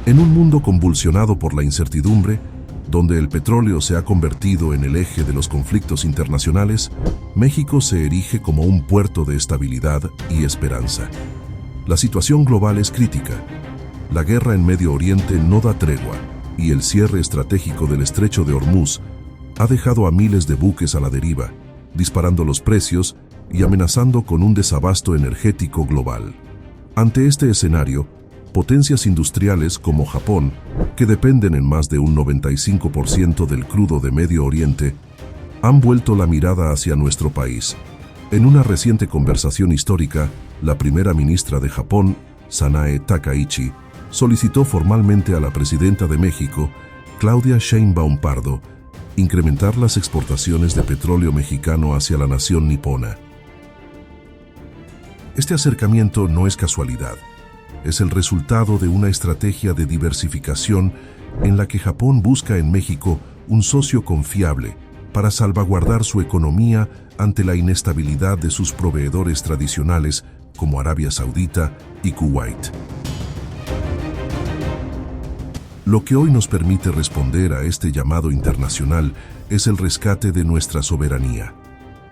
En un mundo convulsionado por la incertidumbre, donde el petróleo se ha convertido en el eje de los conflictos internacionales, México se erige como un puerto de estabilidad y esperanza. La situación global es crítica. La guerra en Medio Oriente no da tregua y el cierre estratégico del Estrecho de Hormuz ha dejado a miles de buques a la deriva, disparando los precios y amenazando con un desabasto energético global. Ante este escenario, potencias industriales como Japón, que dependen en más de un 95% del crudo de Medio Oriente, han vuelto la mirada hacia nuestro país. En una reciente conversación histórica, la primera ministra de Japón, Sanae Takaichi, solicitó formalmente a la presidenta de México, Claudia Sheinbaum Pardo, incrementar las exportaciones de petróleo mexicano hacia la nación nipona. Este acercamiento no es casualidad. Es el resultado de una estrategia de diversificación en la que Japón busca en México un socio confiable para salvaguardar su economía ante la inestabilidad de sus proveedores tradicionales como Arabia Saudita y Kuwait. Lo que hoy nos permite responder a este llamado internacional es el rescate de nuestra soberanía.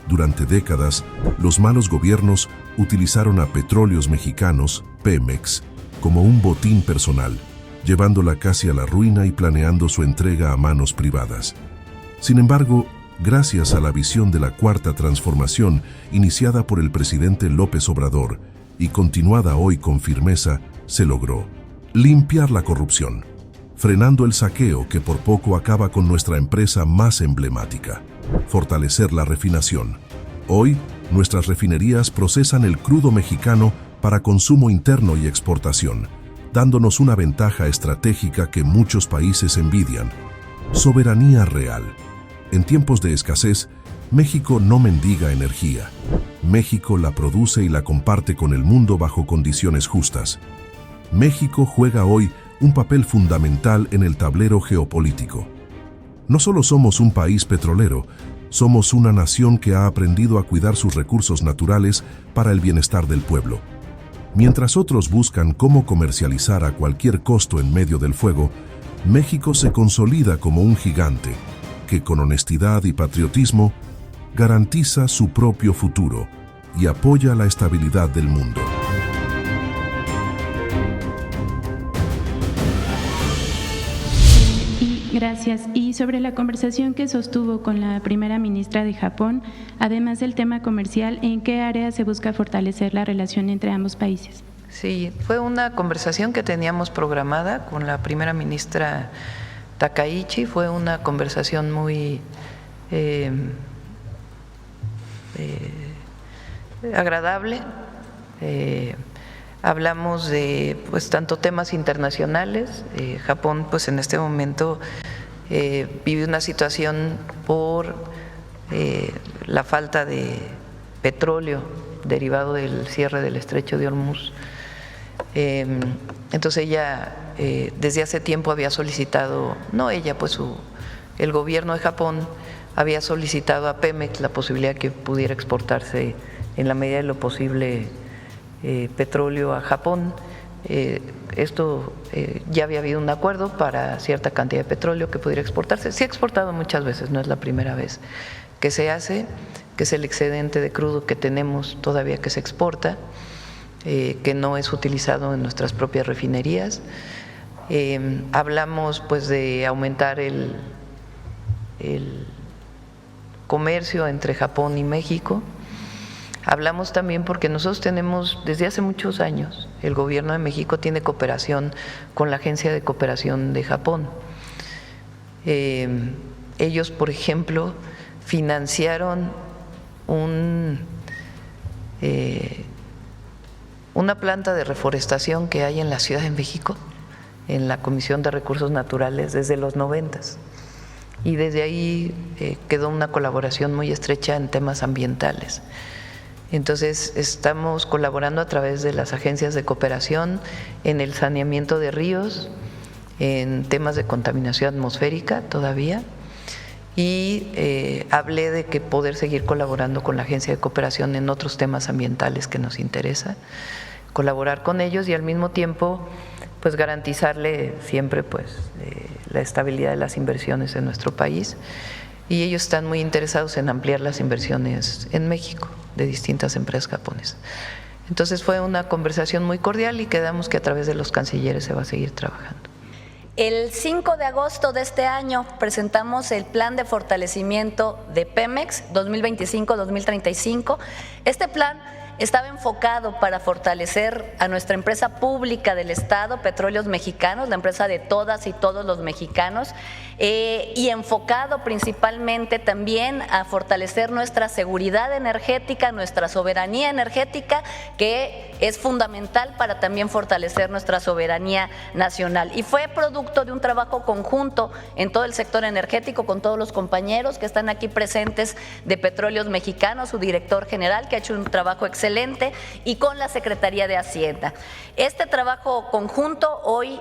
Durante décadas, los malos gobiernos utilizaron a Petróleos Mexicanos, Pemex, como un botín personal, llevándola casi a la ruina y planeando su entrega a manos privadas. Sin embargo, gracias a la visión de la Cuarta Transformación iniciada por el presidente López Obrador y continuada hoy con firmeza, se logró limpiar la corrupción, frenando el saqueo que por poco acaba con nuestra empresa más emblemática, fortalecer la refinación. Hoy, nuestras refinerías procesan el crudo mexicano para consumo interno y exportación, dándonos una ventaja estratégica que muchos países envidian: soberanía real. En tiempos de escasez, México no mendiga energía. México la produce y la comparte con el mundo bajo condiciones justas. México juega hoy un papel fundamental en el tablero geopolítico. No solo somos un país petrolero, somos una nación que ha aprendido a cuidar sus recursos naturales para el bienestar del pueblo. Mientras otros buscan cómo comercializar a cualquier costo en medio del fuego, México se consolida como un gigante que con honestidad y patriotismo garantiza su propio futuro y apoya la estabilidad del mundo. Gracias. Y sobre la conversación que sostuvo con la primera ministra de Japón, además del tema comercial, ¿en qué área se busca fortalecer la relación entre ambos países? Sí, fue una conversación que teníamos programada con la primera ministra Takaichi. Fue una conversación muy agradable. Hablamos de tanto temas internacionales. Japón en este momento vive una situación por la falta de petróleo derivado del cierre del Estrecho de Hormuz. Entonces ella desde hace tiempo había solicitado, no ella, el gobierno de Japón había solicitado a Pemex la posibilidad que pudiera exportarse en la medida de lo posible petróleo a Japón. Esto ya había habido un acuerdo para cierta cantidad de petróleo que pudiera exportarse. Se ha exportado muchas veces, no es la primera vez que se hace, que es el excedente de crudo que tenemos todavía que se exporta, que no es utilizado en nuestras propias refinerías. Hablamos de aumentar el comercio entre Japón y México. Hablamos también porque nosotros tenemos desde hace muchos años, el gobierno de México tiene cooperación con la Agencia de Cooperación de Japón. Ellos, por ejemplo, financiaron una planta de reforestación que hay en la Ciudad de México, en la Comisión de Recursos Naturales, desde los 90s. Y desde ahí quedó una colaboración muy estrecha en temas ambientales. Entonces, estamos colaborando a través de las agencias de cooperación en el saneamiento de ríos, en temas de contaminación atmosférica todavía, y hablé de que poder seguir colaborando con la agencia de cooperación en otros temas ambientales que nos interesan, colaborar con ellos y al mismo tiempo pues garantizarle siempre pues la estabilidad de las inversiones en nuestro país, y ellos están muy interesados en ampliar las inversiones en México de distintas empresas japonesas. Entonces fue una conversación muy cordial y quedamos que a través de los cancilleres se va a seguir trabajando. El 5 de agosto de este año presentamos el Plan de Fortalecimiento de Pemex 2025-2035. Este plan estaba enfocado para fortalecer a nuestra empresa pública del Estado, Petróleos Mexicanos, la empresa de todas y todos los mexicanos, y enfocado principalmente también a fortalecer nuestra seguridad energética, nuestra soberanía energética, que es fundamental para también fortalecer nuestra soberanía nacional. Y fue producto de un trabajo conjunto en todo el sector energético con todos los compañeros que están aquí presentes de Petróleos Mexicanos, su director general, que ha hecho un trabajo excelente, y con la Secretaría de Hacienda. Este trabajo conjunto, hoy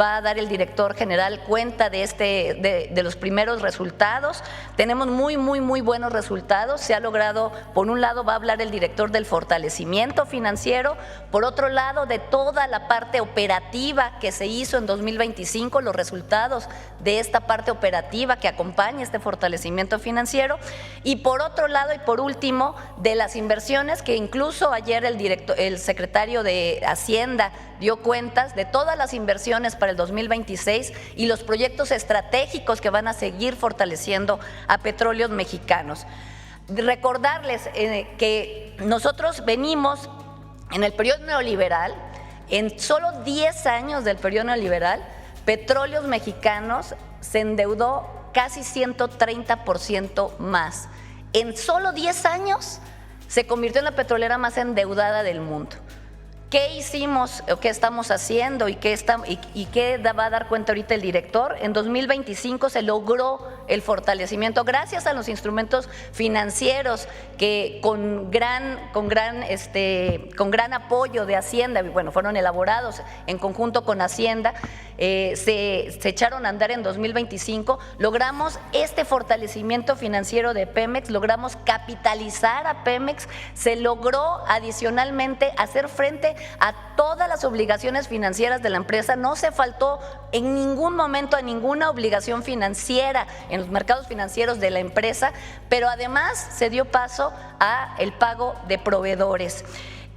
va a dar el director general cuenta de los primeros resultados. Tenemos muy buenos resultados. Se ha logrado, por un lado va a hablar el director del fortalecimiento financiero, por otro lado de toda la parte operativa que se hizo en 2025, los resultados de esta parte operativa que acompaña este fortalecimiento financiero, y por otro lado y por último de las inversiones que incluso ayer el secretario de Hacienda dio cuentas de todas las inversiones para el 2026 y los proyectos estratégicos que van a seguir fortaleciendo a Petróleos Mexicanos. Recordarles que nosotros venimos en el periodo neoliberal, en solo 10 años del periodo neoliberal, Petróleos Mexicanos se endeudó casi 130% más. En solo 10 años se convirtió en la petrolera más endeudada del mundo. ¿Qué hicimos o qué estamos haciendo y qué va a dar cuenta ahorita el director? En 2025 se logró el fortalecimiento gracias a los instrumentos financieros que con gran apoyo de Hacienda, bueno, fueron elaborados en conjunto con Hacienda, se echaron a andar en 2025, logramos este fortalecimiento financiero de Pemex, logramos capitalizar a Pemex, se logró adicionalmente hacer frente a todas las obligaciones financieras de la empresa, no se faltó en ningún momento a ninguna obligación financiera en los mercados financieros de la empresa, pero además se dio paso a el pago de proveedores.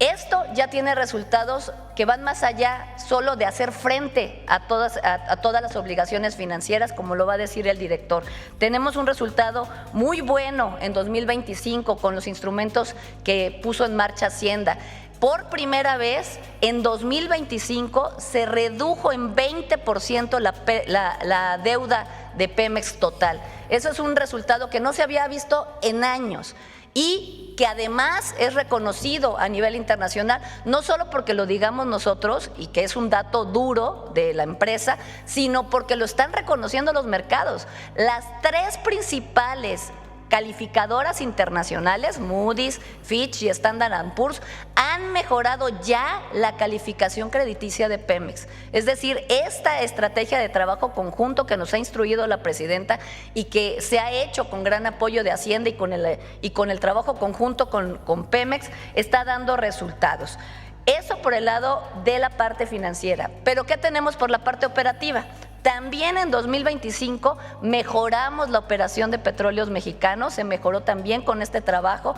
Esto ya tiene resultados que van más allá solo de hacer frente a todas las obligaciones financieras, como lo va a decir el director. Tenemos un resultado muy bueno en 2025 con los instrumentos que puso en marcha Hacienda. Por primera vez, en 2025 se redujo en 20% la deuda de Pemex total. Eso es un resultado que no se había visto en años y que además es reconocido a nivel internacional, no solo porque lo digamos nosotros y que es un dato duro de la empresa, sino porque lo están reconociendo los mercados. Las tres principales calificadoras internacionales, Moody's, Fitch y Standard & Poor's, han mejorado ya la calificación crediticia de Pemex. Es decir, esta estrategia de trabajo conjunto que nos ha instruido la presidenta y que se ha hecho con gran apoyo de Hacienda y con el trabajo conjunto con Pemex está dando resultados. Eso por el lado de la parte financiera. Pero ¿qué tenemos por la parte operativa? También en 2025 mejoramos la operación de Petróleos Mexicanos, se mejoró también con este trabajo.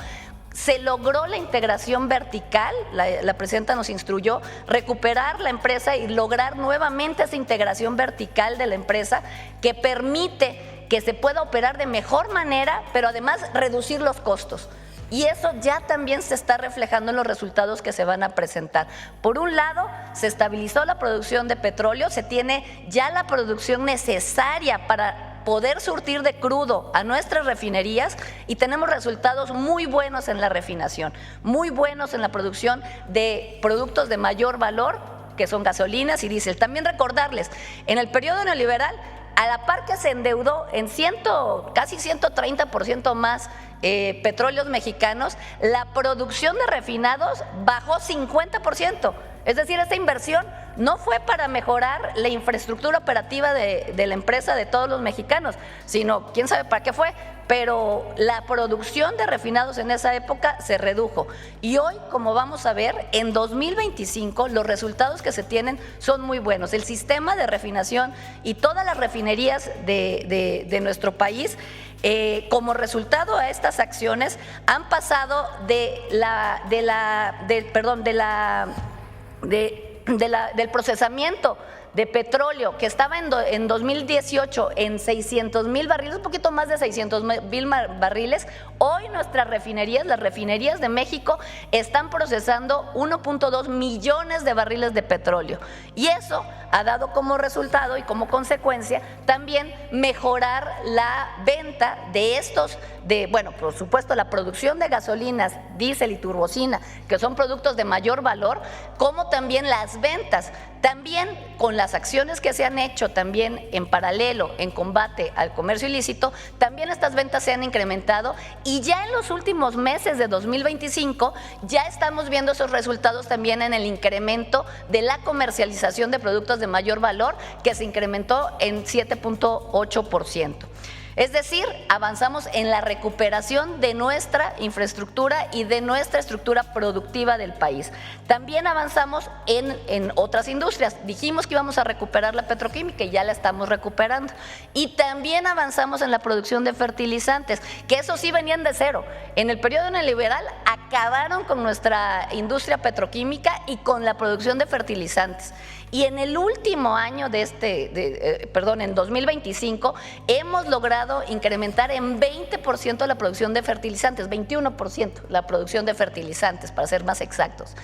Se logró la integración vertical, la presidenta nos instruyó recuperar la empresa y lograr nuevamente esa integración vertical de la empresa que permite que se pueda operar de mejor manera, pero además reducir los costos. Y eso ya también se está reflejando en los resultados que se van a presentar. Por un lado, se estabilizó la producción de petróleo, se tiene ya la producción necesaria para poder surtir de crudo a nuestras refinerías y tenemos resultados muy buenos en la refinación, muy buenos en la producción de productos de mayor valor, que son gasolinas y diésel. También recordarles, en el periodo neoliberal, a la par que se endeudó en casi 130% más Petróleos Mexicanos, la producción de refinados bajó 50%. Es decir, esta inversión no fue para mejorar la infraestructura operativa de la empresa de todos los mexicanos, sino quién sabe para qué fue, pero la producción de refinados en esa época se redujo. Y hoy, como vamos a ver, en 2025 los resultados que se tienen son muy buenos. El sistema de refinación y todas las refinerías de nuestro país, como resultado a estas acciones, han pasado del procesamiento de petróleo que estaba en 2018 en 600,000 barriles, un poquito más de 600,000 barriles. Hoy nuestras refinerías, las refinerías de México, están procesando 1.2 millones de barriles de petróleo, y eso ha dado como resultado y como consecuencia también mejorar la venta de estos, bueno, por supuesto la producción de gasolinas, diésel y turbocina, que son productos de mayor valor, como también las ventas. También con las acciones que se han hecho también en paralelo en combate al comercio ilícito, también estas ventas se han incrementado, y ya en los últimos meses de 2025 ya estamos viendo esos resultados también en el incremento de la comercialización de productos de mayor valor, que se incrementó en 7.8%. Es decir, avanzamos en la recuperación de nuestra infraestructura y de nuestra estructura productiva del país. También avanzamos en otras industrias. Dijimos que íbamos a recuperar la petroquímica y ya la estamos recuperando. Y también avanzamos en la producción de fertilizantes, que eso sí venían de cero. En el periodo neoliberal acabaron con nuestra industria petroquímica y con la producción de fertilizantes. Y en el último año en 2025, hemos logrado incrementar en 20% la producción de fertilizantes, 21% la producción de fertilizantes, para ser más exactos.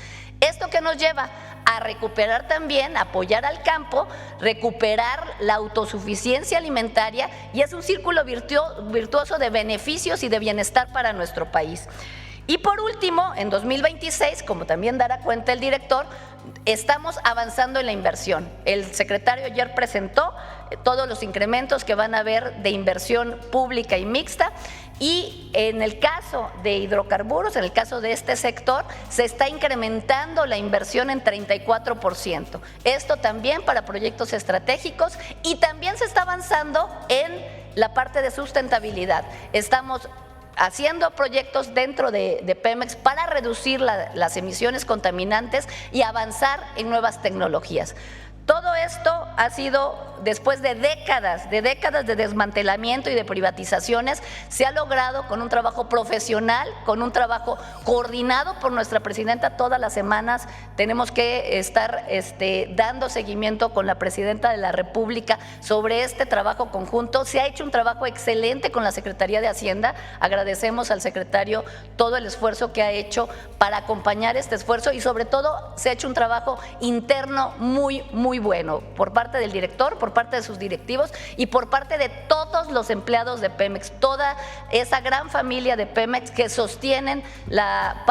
¿Esto qué nos lleva? A recuperar también, apoyar al campo, recuperar la autosuficiencia alimentaria, y es un círculo virtuoso de beneficios y de bienestar para nuestro país. Y por último, en 2026, como también dará cuenta el director, estamos avanzando en la inversión. El secretario ayer presentó todos los incrementos que van a haber de inversión pública y mixta, y en el caso de hidrocarburos, en el caso de este sector, se está incrementando la inversión en 34%. Esto también para proyectos estratégicos, y también se está avanzando en la parte de sustentabilidad. Estamos haciendo proyectos dentro de Pemex para reducir las emisiones contaminantes y avanzar en nuevas tecnologías. Todo esto ha sido después de décadas de desmantelamiento y de privatizaciones. Se ha logrado con un trabajo profesional, con un trabajo coordinado por nuestra presidenta. Todas las semanas tenemos que estar dando seguimiento con la presidenta de la República sobre este trabajo conjunto. Se ha hecho un trabajo excelente con la Secretaría de Hacienda. Agradecemos al secretario todo el esfuerzo que ha hecho para acompañar este esfuerzo, y sobre todo se ha hecho un trabajo interno muy bueno por parte del director, por parte de sus directivos y por parte de todos los empleados de Pemex, toda esa gran familia de Pemex que sostienen una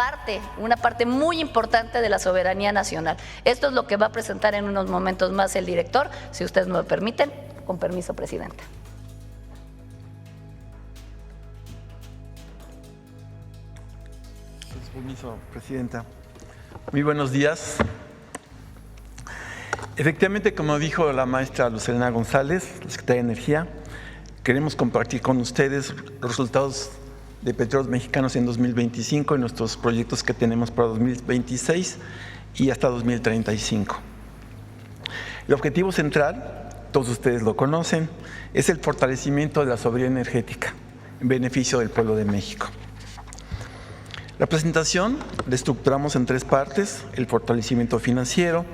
parte muy importante de la soberanía nacional. Esto es lo que va a presentar en unos momentos más el director, si ustedes me lo permiten. Con permiso, presidenta. Con permiso, presidenta. Muy buenos días. Efectivamente, como dijo la maestra Lucelena González, la Secretaria de Energía, queremos compartir con ustedes los resultados de Petróleos Mexicanos en 2025 y nuestros proyectos que tenemos para 2026 y hasta 2035. El objetivo central, todos ustedes lo conocen, es el fortalecimiento de la soberanía energética en beneficio del pueblo de México. La presentación la estructuramos en tres partes: el fortalecimiento financiero,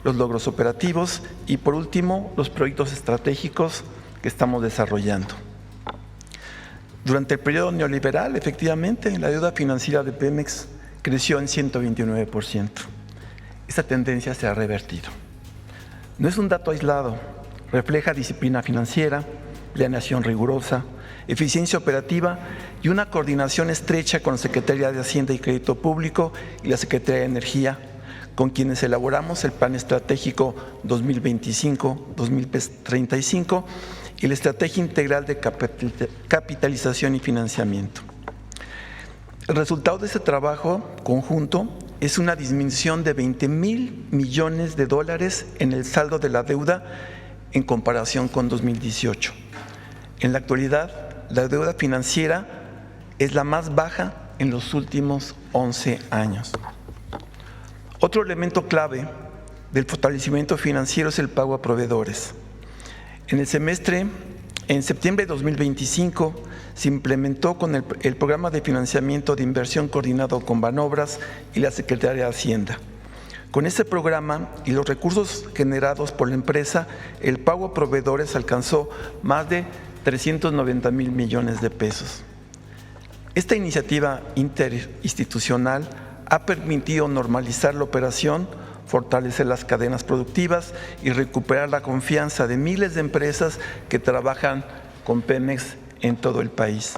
los logros operativos y, por último, los proyectos estratégicos que estamos desarrollando. Durante el periodo neoliberal, efectivamente, la deuda financiera de Pemex creció en 129%. Esta tendencia se ha revertido. No es un dato aislado, refleja disciplina financiera, planeación rigurosa, eficiencia operativa y una coordinación estrecha con la Secretaría de Hacienda y Crédito Público y la Secretaría de Energía, con quienes elaboramos el Plan Estratégico 2025-2035 y la Estrategia Integral de Capitalización y Financiamiento. El resultado de este trabajo conjunto es una disminución de 20,000 millones de dólares en el saldo de la deuda en comparación con 2018. En la actualidad, la deuda financiera es la más baja en los últimos 11 años. Otro elemento clave del fortalecimiento financiero es el pago a proveedores. En septiembre de 2025, se implementó con el programa de financiamiento de inversión coordinado con Banobras y la Secretaría de Hacienda. Con este programa y los recursos generados por la empresa, el pago a proveedores alcanzó más de 390,000 millones de pesos. Esta iniciativa interinstitucional ha permitido normalizar la operación, fortalecer las cadenas productivas y recuperar la confianza de miles de empresas que trabajan con Pemex en todo el país.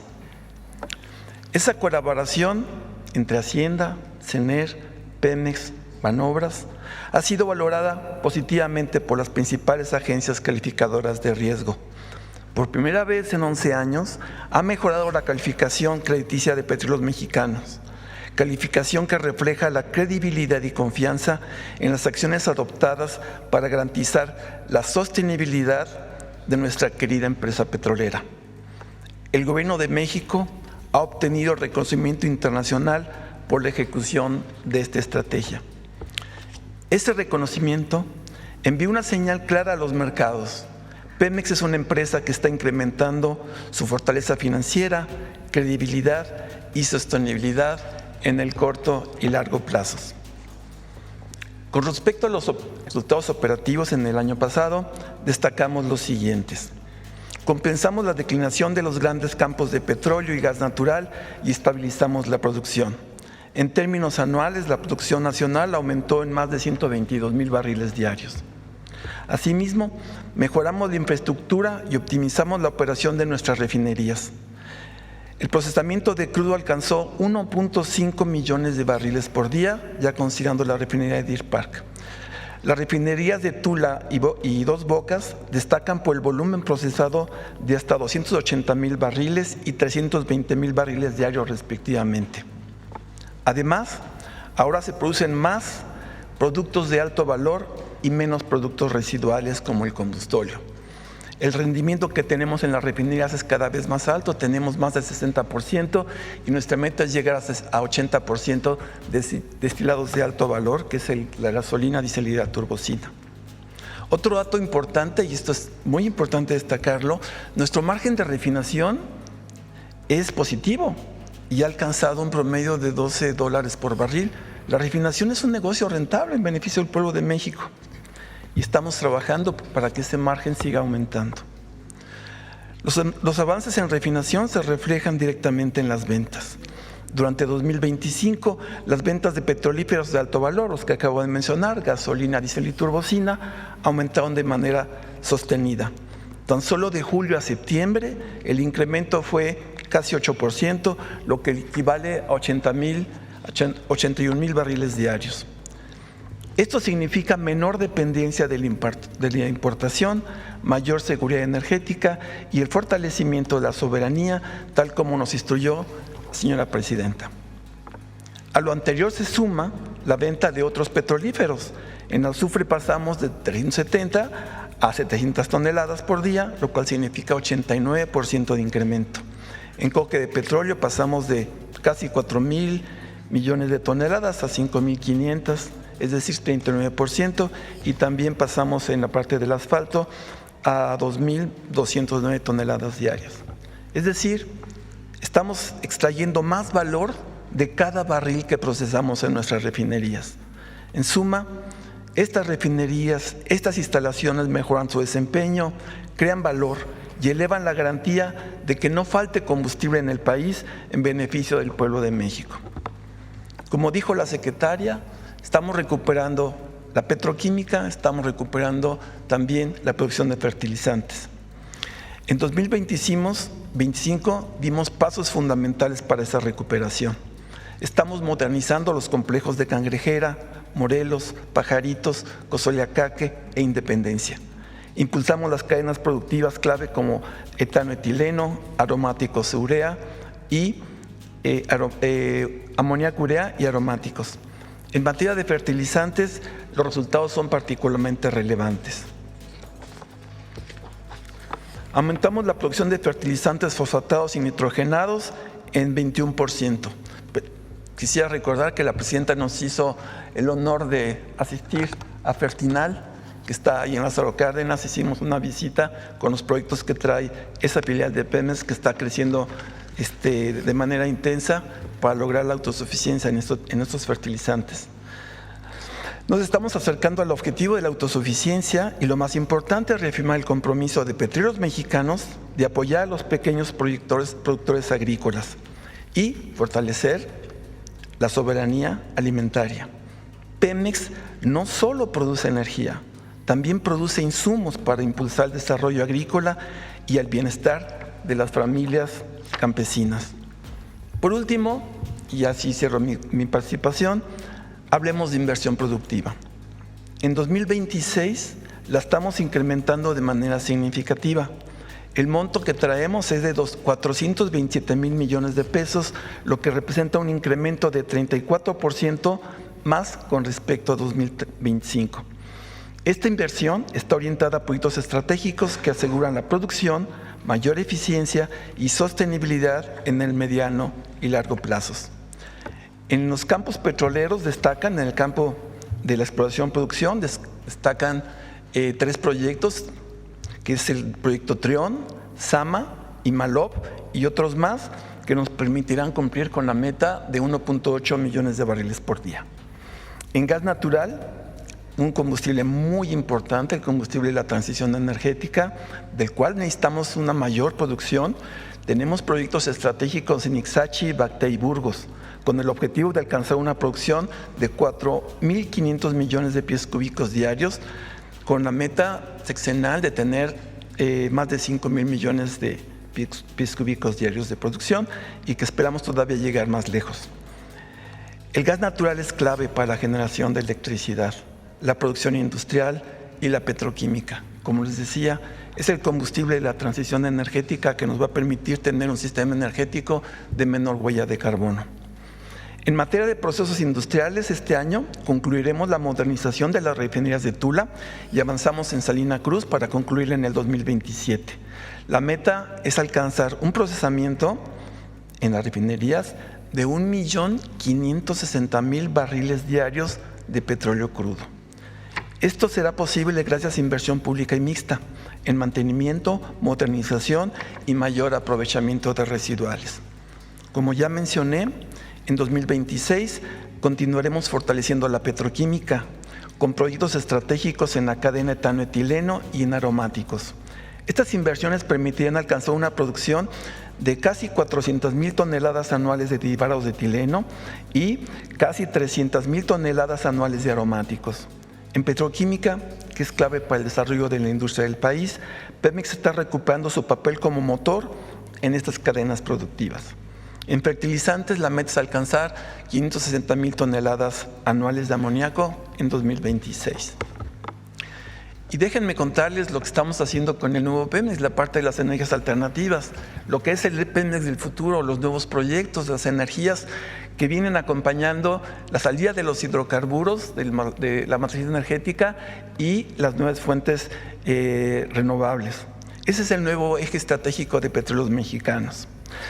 Esa colaboración entre Hacienda, CENER, Pemex, Banobras ha sido valorada positivamente por las principales agencias calificadoras de riesgo. Por primera vez en 11 años ha mejorado la calificación crediticia de Petróleos Mexicanos, calificación que refleja la credibilidad y confianza en las acciones adoptadas para garantizar la sostenibilidad de nuestra querida empresa petrolera. El Gobierno de México ha obtenido reconocimiento internacional por la ejecución de esta estrategia. Este reconocimiento envía una señal clara a los mercados. Pemex es una empresa que está incrementando su fortaleza financiera, credibilidad y sostenibilidad en el corto y largo plazos. Con respecto a los resultados operativos en el año pasado, destacamos los siguientes. Compensamos la declinación de los grandes campos de petróleo y gas natural y estabilizamos la producción. En términos anuales, la producción nacional aumentó en más de 122,000 barriles diarios. Asimismo, mejoramos la infraestructura y optimizamos la operación de nuestras refinerías. El procesamiento de crudo alcanzó 1.5 millones de barriles por día, ya considerando la refinería de Deer Park. Las refinerías de Tula y Dos Bocas destacan por el volumen procesado de hasta 280,000 barriles y 320,000 barriles diarios respectivamente. Además, ahora se producen más productos de alto valor y menos productos residuales como el combustóleo. El rendimiento que tenemos en las refinerías es cada vez más alto, tenemos más del 60% y nuestra meta es llegar a 80% de destilados de alto valor, que es la gasolina, diésel turbocina. Otro dato importante, y esto es muy importante destacarlo, nuestro margen de refinación es positivo y ha alcanzado un promedio de $12 por barril. La refinación es un negocio rentable en beneficio del pueblo de México. Y estamos trabajando para que ese margen siga aumentando. Los avances en refinación se reflejan directamente en las ventas. Durante 2025, las ventas de petrolíferos de alto valor, los que acabo de mencionar, gasolina, diésel y turbocina, aumentaron de manera sostenida. Tan solo de julio a septiembre, el incremento fue casi 8%, lo que equivale a 81,000 barriles diarios. Esto significa menor dependencia de la importación, mayor seguridad energética y el fortalecimiento de la soberanía, tal como nos instruyó la señora presidenta. A lo anterior se suma la venta de otros petrolíferos. En azufre pasamos de 370 a 700 toneladas por día, lo cual significa 89% de incremento. En coque de petróleo pasamos de casi 4,000 millones de toneladas a 5,500, es decir, 39%, y también pasamos en la parte del asfalto a 2,209 toneladas diarias. Es decir, estamos extrayendo más valor de cada barril que procesamos en nuestras refinerías. En suma, estas refinerías, estas instalaciones mejoran su desempeño, crean valor y elevan la garantía de que no falte combustible en el país en beneficio del pueblo de México. Como dijo la secretaria, estamos recuperando la petroquímica, estamos recuperando también la producción de fertilizantes. En 2025 dimos pasos fundamentales para esa recuperación. Estamos modernizando los complejos de Cangrejera, Morelos, Pajaritos, Cozoleacaque e Independencia. Impulsamos las cadenas productivas clave como etanoetileno, aromáticos urea y amoníaco urea y aromáticos. En materia de fertilizantes, los resultados son particularmente relevantes. Aumentamos la producción de fertilizantes fosfatados y nitrogenados en 21%. Quisiera recordar que la presidenta nos hizo el honor de asistir a Fertinal, que está ahí en Lázaro Cárdenas. Hicimos una visita con los proyectos que trae esa filial de Pemex, que está creciendo de manera intensa para lograr la autosuficiencia en estos fertilizantes. Nos estamos acercando al objetivo de la autosuficiencia y lo más importante es reafirmar el compromiso de Petróleos Mexicanos de apoyar a los pequeños productores agrícolas y fortalecer la soberanía alimentaria. Pemex no solo produce energía, también produce insumos para impulsar el desarrollo agrícola y el bienestar de las familias campesinas. Por último, y así cierro mi participación, hablemos de inversión productiva. En 2026 la estamos incrementando de manera significativa. El monto que traemos es de 427,000 millones de pesos, lo que representa un incremento de 34% más con respecto a 2025. Esta inversión está orientada a proyectos estratégicos que aseguran la producción, mayor eficiencia y sostenibilidad en el mediano y largo plazos. En los campos petroleros destacan, en el campo de la exploración-producción, destacan 3 proyectos, que es el proyecto Trión, Sama y Malop, y otros más que nos permitirán cumplir con la meta de 1.8 millones de barriles por día. En gas natural, un combustible muy importante, el combustible de la transición energética, del cual necesitamos una mayor producción. Tenemos proyectos estratégicos en Ixachi, Bacté y Burgos, con el objetivo de alcanzar una producción de 4,500 millones de pies cúbicos diarios, con la meta sexenal de tener más de 5,000 millones de pies cúbicos diarios de producción y que esperamos todavía llegar más lejos. El gas natural es clave para la generación de electricidad, la producción industrial y la petroquímica. Como les decía, es el combustible de la transición energética que nos va a permitir tener un sistema energético de menor huella de carbono. En materia de procesos industriales, este año concluiremos la modernización de las refinerías de Tula y avanzamos en Salina Cruz para concluirla en el 2027. La meta es alcanzar un procesamiento en las refinerías de 1,560,000 barriles diarios de petróleo crudo. Esto será posible gracias a inversión pública y mixta en mantenimiento, modernización y mayor aprovechamiento de residuales. Como ya mencioné, en 2026 continuaremos fortaleciendo la petroquímica con proyectos estratégicos en la cadena etano-etileno y en aromáticos. Estas inversiones permitirán alcanzar una producción de casi 400,000 toneladas anuales de derivados de etileno y casi 300,000 toneladas anuales de aromáticos. En petroquímica, que es clave para el desarrollo de la industria del país, Pemex está recuperando su papel como motor en estas cadenas productivas. En fertilizantes, la meta es alcanzar 560,000 toneladas anuales de amoníaco en 2026. Y déjenme contarles lo que estamos haciendo con el nuevo Pemex, la parte de las energías alternativas, lo que es el Pemex del futuro, los nuevos proyectos, las energías que vienen acompañando la salida de los hidrocarburos, de la matriz energética y las nuevas fuentes renovables. Ese es el nuevo eje estratégico de Petróleos Mexicanos.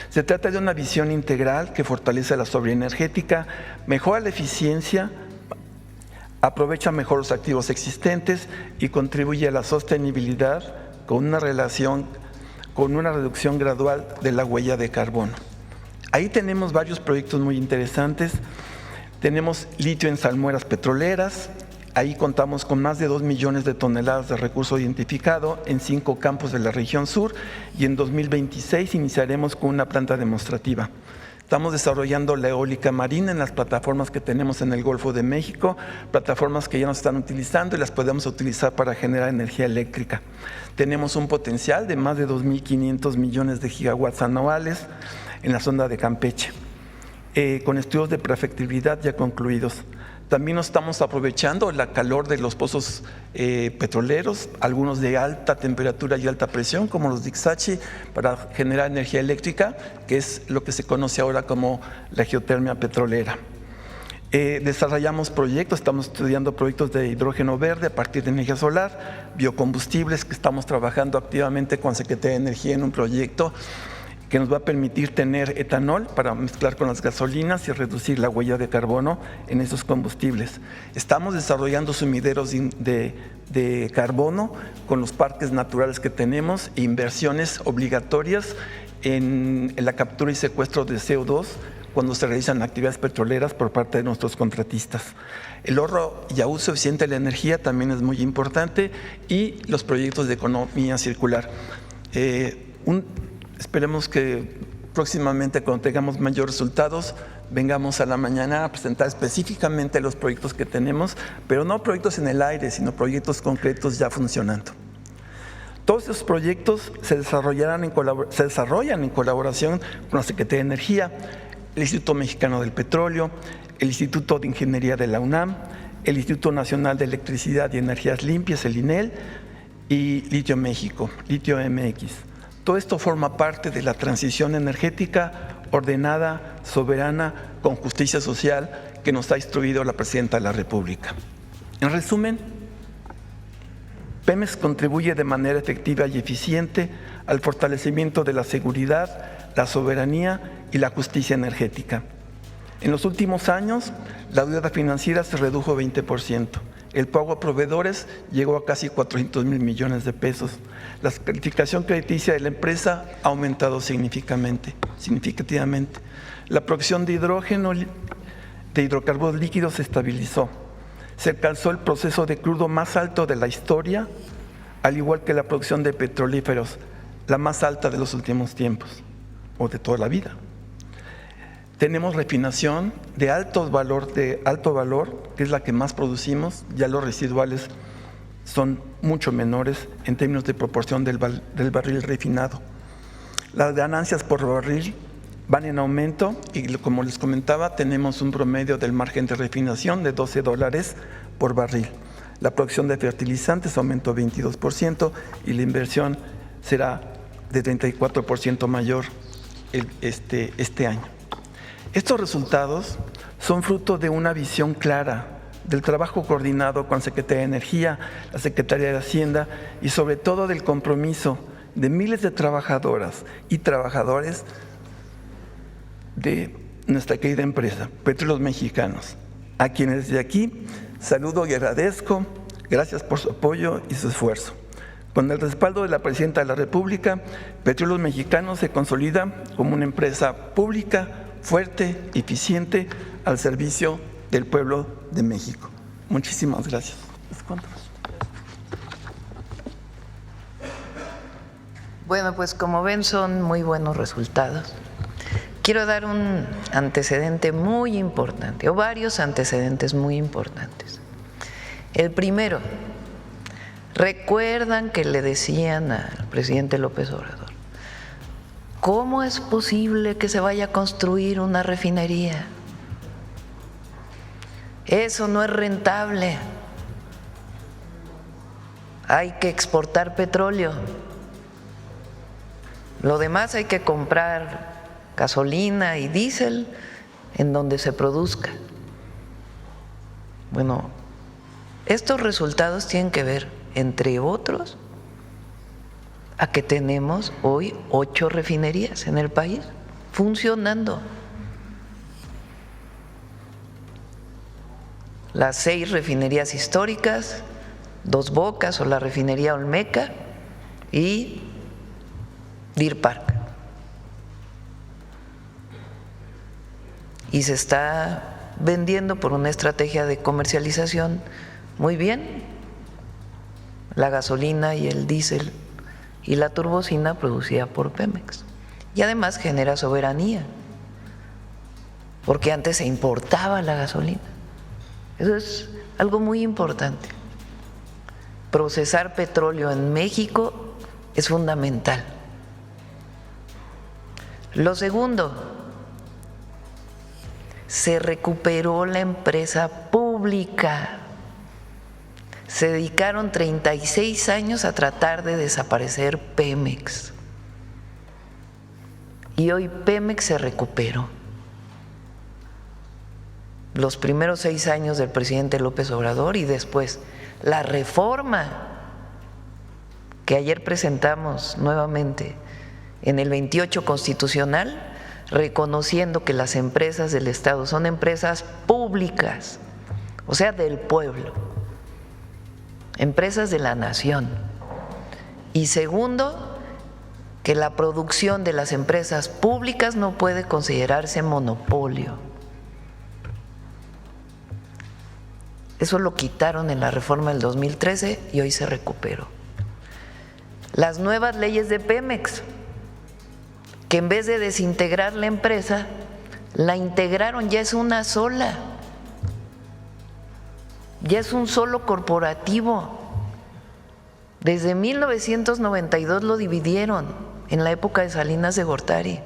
Se trata de una visión integral que fortalece la soberanía energética, mejora la eficiencia, aprovecha mejor los activos existentes y contribuye a la sostenibilidad con una reducción gradual de la huella de carbono. Ahí tenemos varios proyectos muy interesantes. Tenemos litio en salmueras petroleras. Ahí contamos con más de 2 millones de toneladas de recurso identificado en 5 campos de la región sur y en 2026 iniciaremos con una planta demostrativa. Estamos desarrollando la eólica marina en las plataformas que tenemos en el Golfo de México, plataformas que ya no se están utilizando y las podemos utilizar para generar energía eléctrica. Tenemos un potencial de más de 2,500 millones de gigawatts anuales en la zona de Campeche, con estudios de prefectibilidad ya concluidos. También nos estamos aprovechando la calor de los pozos petroleros, algunos de alta temperatura y alta presión, como los de Ixachi, para generar energía eléctrica, que es lo que se conoce ahora como la geotermia petrolera. Desarrollamos proyectos, estamos estudiando proyectos de hidrógeno verde a partir de energía solar, biocombustibles, que estamos trabajando activamente con Secretaría de Energía en un proyecto que nos va a permitir tener etanol para mezclar con las gasolinas y reducir la huella de carbono en esos combustibles. Estamos desarrollando sumideros de carbono con los parques naturales que tenemos e inversiones obligatorias en la captura y secuestro de CO2 cuando se realizan actividades petroleras por parte de nuestros contratistas. El ahorro y uso eficiente de la energía también es muy importante, y los proyectos de economía circular. Esperemos que próximamente, cuando tengamos mayores resultados, vengamos a la mañana a presentar específicamente los proyectos que tenemos, pero no proyectos en el aire, sino proyectos concretos ya funcionando. Todos esos proyectos se desarrollan en colaboración con la Secretaría de Energía, el Instituto Mexicano del Petróleo, el Instituto de Ingeniería de la UNAM, el Instituto Nacional de Electricidad y Energías Limpias, el INEL, y Litio México, Litio MX. Todo esto forma parte de la transición energética ordenada, soberana, con justicia social que nos ha instruido la Presidenta de la República. En resumen, Pemex contribuye de manera efectiva y eficiente al fortalecimiento de la seguridad, la soberanía y la justicia energética. En los últimos años, la deuda financiera se redujo 20%. El pago a proveedores llegó a casi 400 mil millones de pesos. La calificación crediticia de la empresa ha aumentado significativamente. La producción de hidrógeno, de hidrocarburos líquidos, se estabilizó. Se alcanzó el proceso de crudo más alto de la historia, al igual que la producción de petrolíferos, la más alta de los últimos tiempos, o de toda la vida. Tenemos refinación de alto valor, que es la que más producimos. Ya los residuales son mucho menores en términos de proporción del barril refinado. Las ganancias por barril van en aumento y, como les comentaba, tenemos un promedio del margen de refinación de $12 por barril. La producción de fertilizantes aumentó 22% y la inversión será de 34% mayor este año. Estos resultados son fruto de una visión clara, del trabajo coordinado con la Secretaría de Energía, la Secretaría de Hacienda y sobre todo del compromiso de miles de trabajadoras y trabajadores de nuestra querida empresa, Petróleos Mexicanos, a quienes desde aquí saludo y agradezco. Gracias por su apoyo y su esfuerzo. Con el respaldo de la Presidenta de la República, Petróleos Mexicanos se consolida como una empresa pública, fuerte, eficiente, al servicio del pueblo de México. Muchísimas gracias. Bueno, pues como ven, son muy buenos resultados. Quiero dar un antecedente muy importante, o varios antecedentes muy importantes. El primero, recuerdan que le decían al presidente López Obrador: ¿cómo es posible que se vaya a construir una refinería? Eso no es rentable. Hay que exportar petróleo. Lo demás hay que comprar gasolina y diésel en donde se produzca. Bueno, estos resultados tienen que ver, entre otros, a que tenemos hoy 8 refinerías en el país funcionando. Las 6 refinerías históricas, Dos Bocas o la refinería Olmeca y Deer Park. Y se está vendiendo por una estrategia de comercialización muy bien la gasolina y el diésel y la turbocina producida por Pemex. Y además genera soberanía, porque antes se importaba la gasolina. Eso es algo muy importante. Procesar petróleo en México es fundamental. Lo segundo, se recuperó la empresa pública. Se dedicaron 36 años a tratar de desaparecer Pemex. Y hoy Pemex se recuperó. los primeros 6 años del presidente López Obrador y después la reforma que ayer presentamos nuevamente en el 28 constitucional, reconociendo que las empresas del Estado son empresas públicas, o sea, del pueblo, empresas de la nación. Y segundo, que la producción de las empresas públicas no puede considerarse monopolio. Eso lo quitaron en la reforma del 2013 y hoy se recuperó. Las nuevas leyes de Pemex, que en vez de desintegrar la empresa, la integraron, ya es una sola, ya es un solo corporativo. Desde 1992 lo dividieron, en la época de Salinas de Gortari.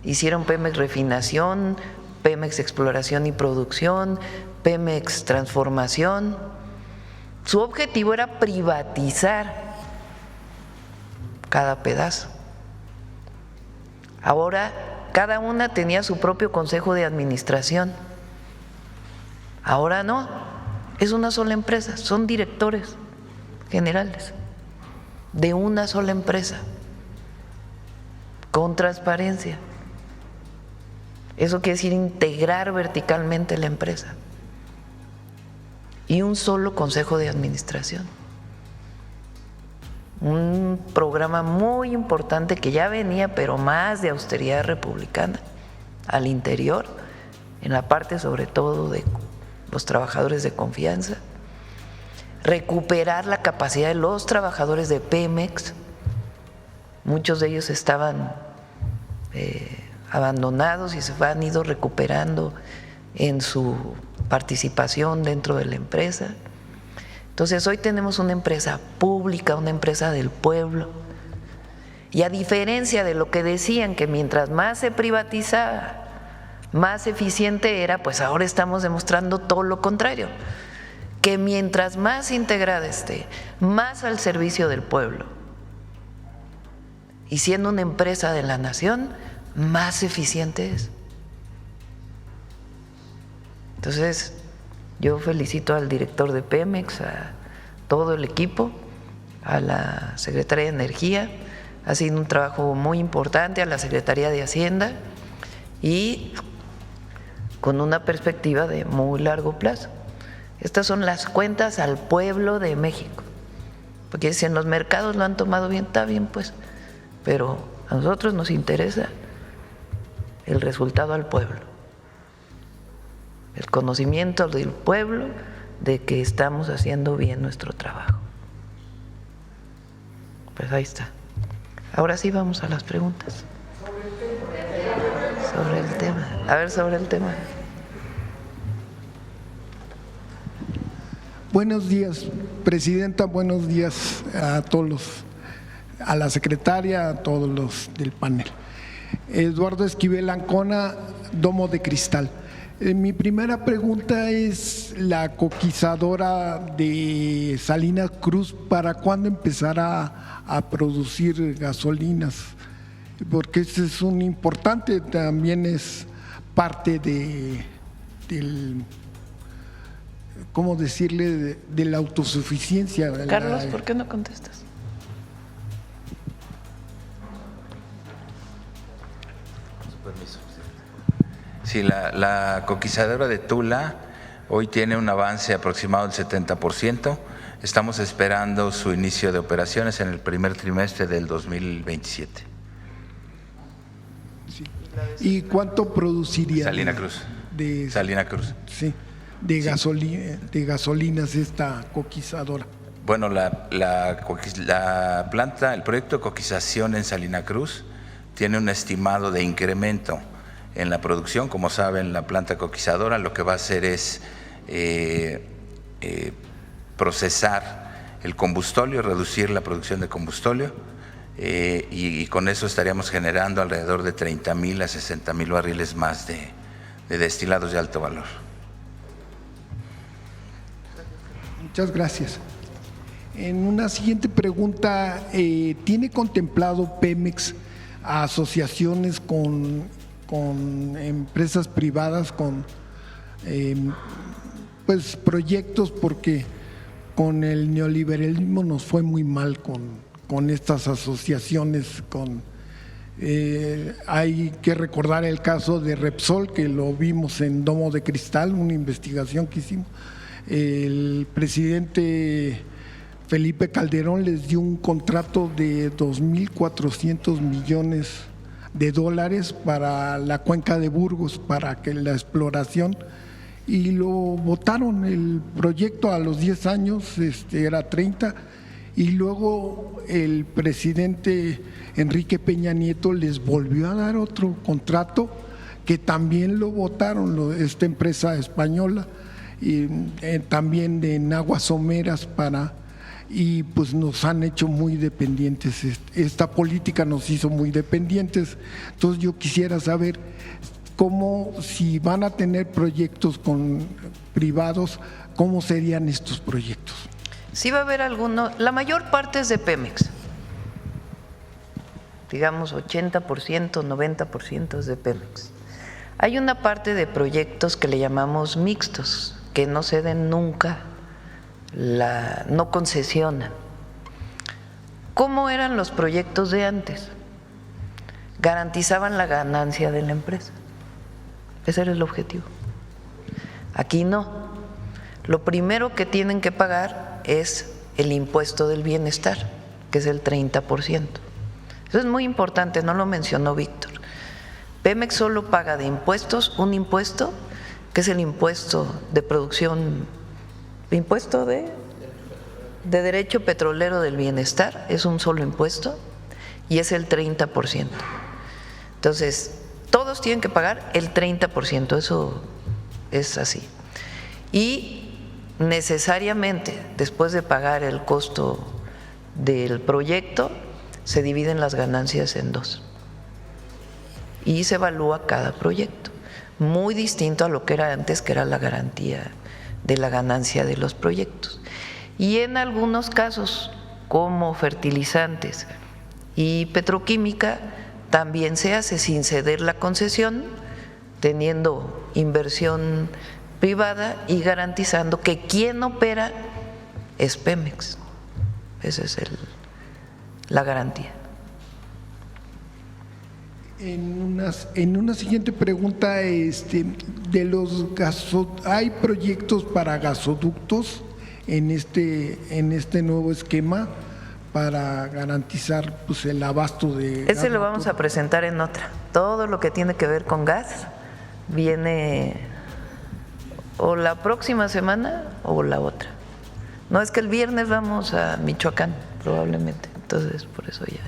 Hicieron Pemex Refinación, Pemex Exploración y Producción, Pemex Transformación. Su objetivo era privatizar cada pedazo. Ahora cada una tenía su propio consejo de administración. Ahora no, es una sola empresa, son directores generales de una sola empresa, con transparencia. Eso quiere decir integrar verticalmente la empresa y un solo consejo de administración. Un programa muy importante que ya venía, pero más de austeridad republicana al interior, en la parte sobre todo de los trabajadores de confianza, recuperar la capacidad de los trabajadores de Pemex. Muchos de ellos estaban abandonados y se han ido recuperando en su participación dentro de la empresa. Entonces hoy tenemos una empresa pública, una empresa del pueblo, y a diferencia de lo que decían que mientras más se privatizaba, más eficiente era, pues ahora estamos demostrando todo lo contrario, que mientras más integrada esté, más al servicio del pueblo, y siendo una empresa de la nación, más eficiente es. Entonces, yo felicito al director de Pemex, a todo el equipo, a la Secretaría de Energía, ha sido un trabajo muy importante, a la Secretaría de Hacienda y con una perspectiva de muy largo plazo. Estas son las cuentas al pueblo de México, porque si en los mercados lo han tomado bien, está bien pues, pero a nosotros nos interesa el resultado al pueblo, el conocimiento del pueblo de que estamos haciendo bien nuestro trabajo. Pues ahí está. Ahora sí vamos a las preguntas. Sobre el tema. A ver, sobre el tema. Buenos días, Presidenta, buenos días a todos a la secretaria, a todos los del panel. Eduardo Esquivel Ancona, Domo de Cristal. Mi primera pregunta es: la coquizadora de Salina Cruz, ¿para cuándo empezará a producir gasolinas? Porque ese es un importante, también es parte del, ¿cómo decirle?, de la autosuficiencia. Carlos, ¿por qué no contestas? Permiso. Sí, la coquizadora de Tula hoy tiene un avance aproximado del 70%. Estamos esperando su inicio de operaciones en el primer trimestre del 2027. Sí. ¿Y cuánto produciría? Salina Cruz. Salina Cruz. Sí, de gasolinas esta coquizadora. Bueno, la planta, el proyecto de coquización en Salina Cruz tiene un estimado de incremento en la producción. Como saben, la planta coquizadora lo que va a hacer es procesar el combustóleo, reducir la producción de combustóleo, y con eso estaríamos generando alrededor de 30,000 a 60,000 barriles más de destilados de alto valor. Muchas gracias. En una siguiente pregunta, ¿tiene contemplado Pemex asociaciones con empresas privadas, con pues proyectos, porque con el neoliberalismo nos fue muy mal con estas asociaciones. Hay que recordar el caso de Repsol, que lo vimos en Domo de Cristal, una investigación que hicimos. El presidente Felipe Calderón les dio un contrato de 2.400 millones de dólares para la cuenca de Burgos, para que la exploración, y lo votaron el proyecto a los 10 años, era 30, y luego el presidente Enrique Peña Nieto les volvió a dar otro contrato que también lo votaron, esta empresa española, y también en aguas someras y pues nos han hecho muy dependientes, esta política nos hizo muy dependientes. Entonces yo quisiera saber cómo, si van a tener proyectos con privados, ¿cómo serían estos proyectos? Sí va a haber algunos, la mayor parte es de Pemex, digamos 80%, 90% es de Pemex. Hay una parte de proyectos que le llamamos mixtos, que no ceden nunca, no concesionan. ¿Cómo eran los proyectos de antes? Garantizaban la ganancia de la empresa. Ese era el objetivo. Aquí no. Lo primero que tienen que pagar es el impuesto del bienestar, que es el 30%. Eso es muy importante, no lo mencionó Víctor. Pemex solo paga de impuestos un impuesto, que es el impuesto de producción, impuesto de derecho petrolero del bienestar, es un solo impuesto y es el 30%. Entonces, todos tienen que pagar el 30%, eso es así. Y necesariamente, después de pagar el costo del proyecto, se dividen las ganancias en dos y se evalúa cada proyecto, muy distinto a lo que era antes, que era la garantía de la ganancia de los proyectos. Y en algunos casos, como fertilizantes y petroquímica, también se hace sin ceder la concesión, teniendo inversión privada y garantizando que quien opera es Pemex. Esa es la garantía. En una siguiente pregunta, ¿hay proyectos para gasoductos en este nuevo esquema para garantizar pues el abasto de gas? Ese lo vamos a presentar en otra. Todo lo que tiene que ver con gas viene o la próxima semana o la otra. No, es que el viernes vamos a Michoacán, probablemente. Entonces, por eso ya.